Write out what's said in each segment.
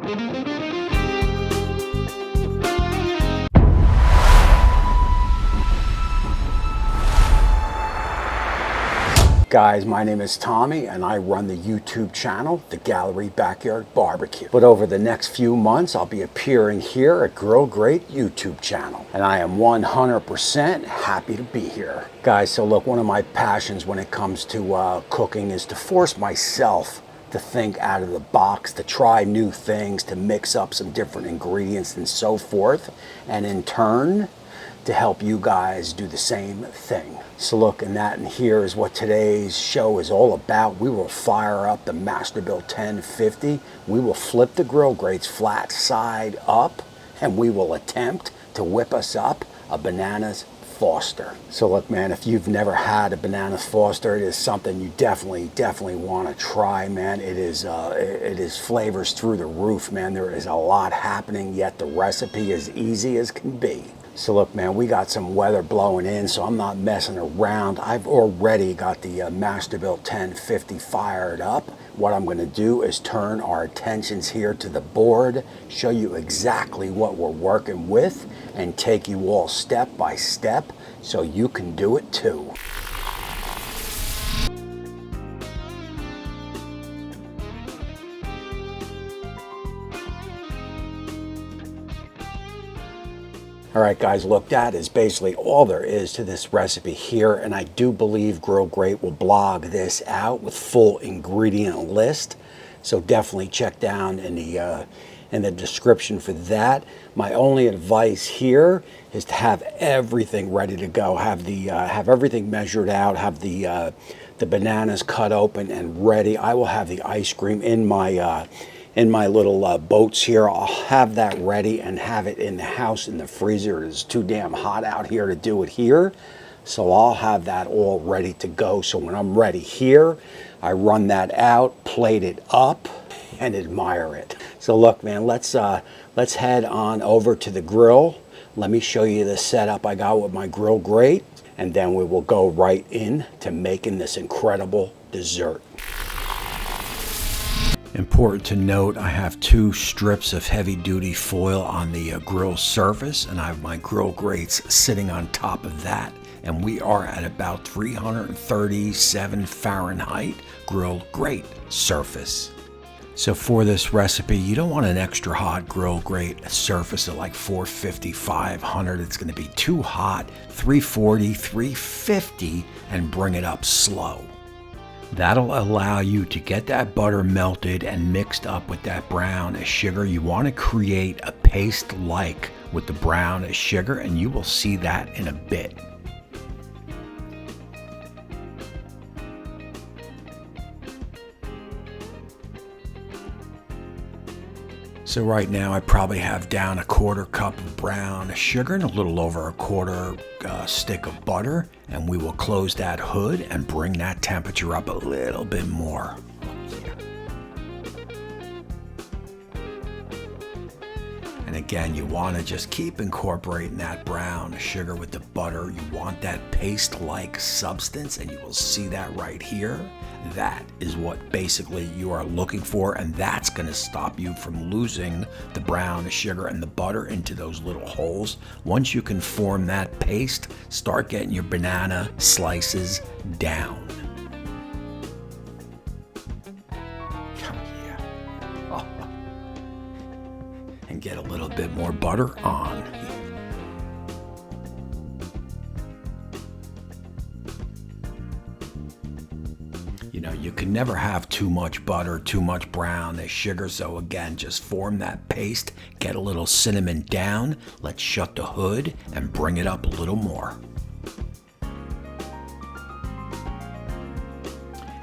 Guys, my name is Tommy and I run the YouTube channel, the Gallery Backyard BBQ. But over the next few months, I'll be appearing here at GrillGrate YouTube channel. And I am 100% happy to be here. Guys, so look, one of my passions when it comes to cooking is to force myself to think out of the box, to try new things, to mix up some different ingredients and so forth. And in turn, to help you guys do the same thing. So look, and that and here is what today's show is all about. We will fire up the Masterbuilt 1050. We will flip the GrillGrates flat side up, and we will attempt to whip us up a Bananas Foster. So look, man, if you've never had a Bananas Foster, it is something you definitely want to try, man. It is flavors through the roof, man. There is a lot happening, yet the recipe is easy as can be. So look, man, we got some weather blowing in, so I'm not messing around. I've already got the Masterbuilt 1050 fired up. What I'm going to do is turn our attentions here to the board, show you exactly what we're working with, and take you all step by step so you can do it too. All right, guys, look, that is basically all there is to this recipe here, and I do believe GrillGrate will blog this out with full ingredient list, so definitely check down in the description for that. My only advice here is to have everything ready to go, have everything measured out, have the bananas cut open and ready. I will have the ice cream in my little boats here. I'll have that ready and have it in the house in the freezer. It is too damn hot out here to do it here. So I'll have that all ready to go. So when I'm ready here, I run that out, plate it up, and admire it. So look, man, let's head on over to the grill. Let me show you the setup I got with my GrillGrate, and then we will go right in to making this incredible dessert. Important to note, I have 2 strips of heavy-duty foil on the grill surface, and I have my GrillGrates sitting on top of that, and we are at about 337 Fahrenheit GrillGrate surface. So for this recipe, you don't want an extra hot GrillGrate surface at like 450, 500. It's going to be too hot. 340, 350, and bring it up slow. That'll allow you to get that butter melted and mixed up with that brown sugar. You want to create a paste-like with the brown sugar, and you will see that in a bit. So right now I probably have down a 1/4 cup of brown sugar and a little over a 1/4 stick of butter, and we will close that hood and bring that temperature up a little bit more. And again, you want to just keep incorporating that brown sugar with the butter. You want that paste-like substance, and you will see that right here. That is what basically you are looking for, and that's going to stop you from losing the brown sugar and the butter into those little holes. Once you can form that paste, start getting your banana slices down. And get a little bit more butter on. You know, you can never have too much butter, too much brown sugar, so again, just form that paste, get a little cinnamon down, let's shut the hood and bring it up a little more.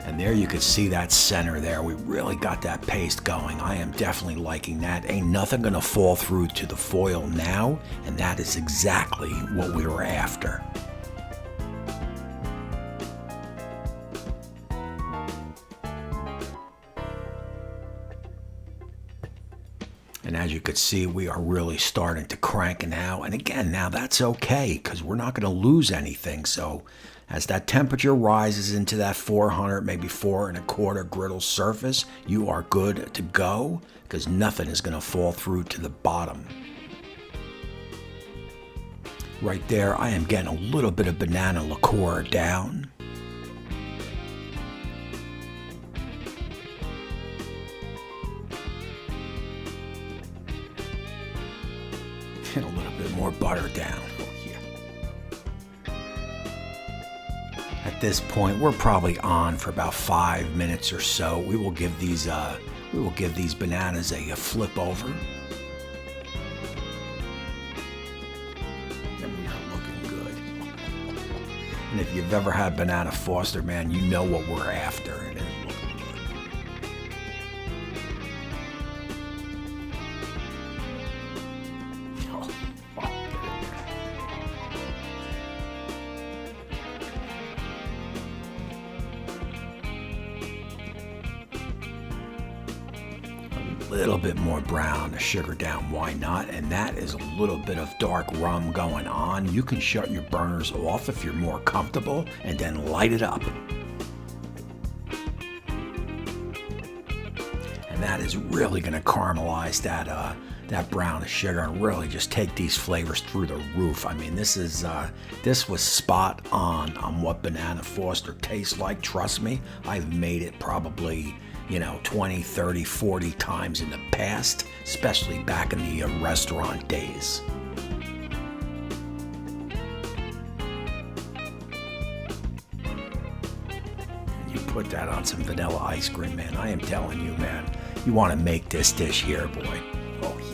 And there you could see that center there. We really got that paste going. I am definitely liking that. Ain't nothing gonna fall through to the foil now, and that is exactly what we were after. And as you could see, we are really starting to crank now. And again, now that's okay because we're not going to lose anything. So as that temperature rises into that 400, maybe 4¼ griddle surface, you are good to go because nothing is going to fall through to the bottom. Right there, I am getting a little bit of banana liqueur down. And a little bit more butter down. Oh, yeah. At this point, we're probably on for about 5 minutes or so. We will give these bananas a flip over. And we are looking good. And if you've ever had banana Foster, man, you know what we're after. It is looking good. A little bit more brown to sugar down, why not? And that is a little bit of dark rum going on. You can shut your burners off if you're more comfortable and then light it up. And that is really going to caramelize that brown sugar and really just take these flavors through the roof. I mean, this was spot on what Banana Foster tastes like. Trust me, I've made it probably 20, 30, 40 times in the past, especially back in the restaurant days. You put that on some vanilla ice cream, man. I am telling you, man, you want to make this dish here, boy. Oh, yeah.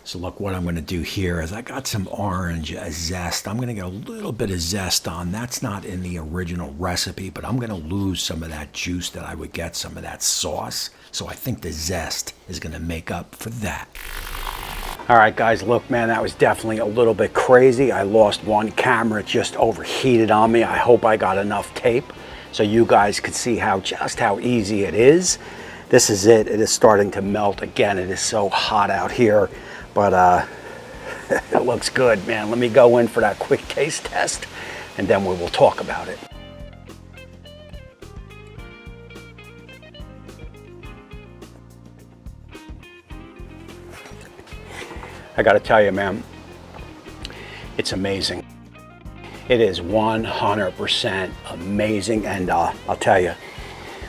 So look, what I'm going to do here is I got some orange zest. I'm going to get a little bit of zest on. That's not in the original recipe, but I'm going to lose some of that juice that I would get, some of that sauce. So I think the zest is going to make up for that. All right, guys, look, man, that was definitely a little bit crazy. I lost one camera. It just overheated on me. I hope I got enough tape so you guys could see just how easy it is. This is it. It is starting to melt again. It is so hot out here. But it looks good, man. Let me go in for that quick taste test, and then we will talk about it. I gotta tell you, man, it's amazing. It is 100% amazing, and I'll tell you,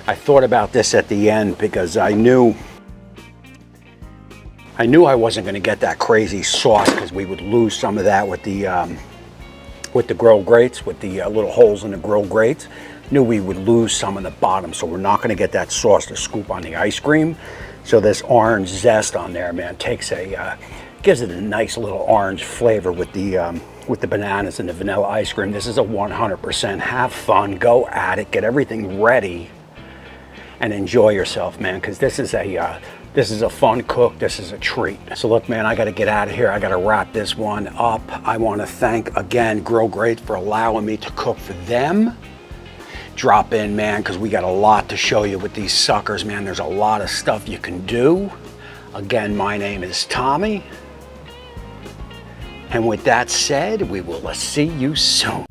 I thought about this at the end because I knew I wasn't going to get that crazy sauce because we would lose some of that with the GrillGrates, with the little holes in the GrillGrates. Knew we would lose some in the bottom, so we're not going to get that sauce to scoop on the ice cream. So this orange zest on there, man, gives it a nice little orange flavor with the bananas and the vanilla ice cream. This is a 100%. Have fun, go at it, get everything ready, and enjoy yourself, man, because this is a fun cook. This is a treat. So look, man, I got to get out of here. I got to wrap this one up. I want to thank again GrillGrate for allowing me to cook for them. Drop in, man, because we got a lot to show you with these suckers, man. There's a lot of stuff you can do. Again, my name is Tommy. And with that said, we will see you soon.